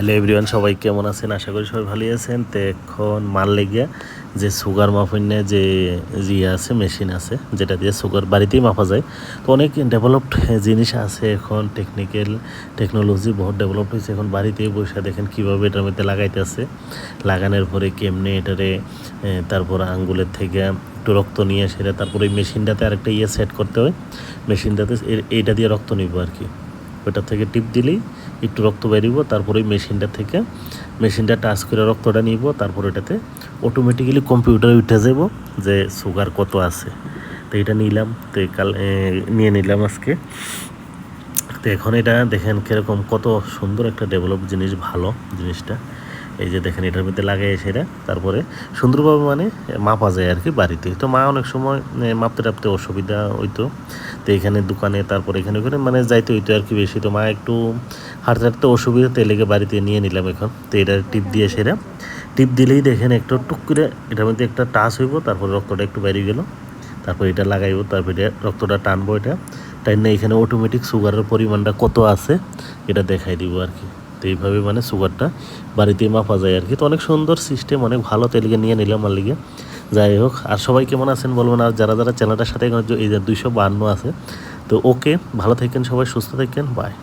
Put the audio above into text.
Hello everyone, সবাই কেমন আছেন? আশা করি সবাই ভালোই আছেন। তো এখন মাল লেগে যে সুগার মাপিনে যে আছে মেশিন আছে, যেটা দিয়ে সুগার বাড়িতেই মাপা যায়। তো অনেক ডেভেলপড জিনিস আছে এখন, টেকনোলজি বহুত ডেভেলপ হয়েছে। এখন বাড়িতেই বসে দেখেন কীভাবে এটার মধ্যে লাগাইতেছে, লাগানোর পরে কেমনে এটারে তারপর আঙ্গুলের থেকে একটু রক্ত নিয়ে সেটা তারপরে ওই মেশিনটাতে আরেকটা সেট করতে হয়। মেশিনটাতে এইটা দিয়ে রক্ত নিব আর কি, ওইটা থেকে টিপ দিলেই একটু রক্ত বেরিব। তারপরে ওই মেশিনটা টাচ করে রক্তটা নিব। তারপর এটাতে অটোমেটিক্যালি কম্পিউটারে উঠে যাব যে সুগার কত আছে। তো এটা নিলাম, তো নিয়ে নিলাম আজকে। তো এখন এটা দেখেন কীরকম কত সুন্দর একটা ডেভেলপ জিনিস, ভালো জিনিসটা। এই যে দেখেন এটার মধ্যে লাগাই সেটা তারপরে সুন্দরভাবে মানে মাপা যায় আর কি বাড়িতে। তো মা অনেক সময় মাপতে টাপতে অসুবিধা হইতো, তো এখানে দোকানে তারপরে এখানে ওখানে মানে যাইতে হইতো আর কি বেশি। তো মা একটু হাঁটতে হাঁটতে অসুবিধা, তেলেগে বাড়িতে নিয়ে নিলাম এখন। তো এটা টিপ দিয়ে সেটা টিপ দিলেই দেখেন একটু টুক করে এটার মধ্যে একটা টাচ হইব, তারপরে রক্তটা একটু বেরিয়ে গেল। তারপর এটা লাগাইব, তারপরে রক্তটা টানবো, এটা টাইনে এখানে অটোমেটিক সুগারের পরিমাণটা কত আছে এটা দেখাই দিব আর কি। তো এইভাবে মানে সুগারটা বাড়িতেই মাপা যায় আর কি। তো অনেক সুন্দর সিস্টেম, অনেক ভালো। তেলকে নিয়ে নিলাম আর লিগে। যাই হোক, আর সবাই কেমন আছেন বলবেন, আর যারা যারা চ্যানেলটার সাথে এই যে 252 আছে। তো ওকে, ভালো থাকেন সবাই, সুস্থ থাকেন, বাই।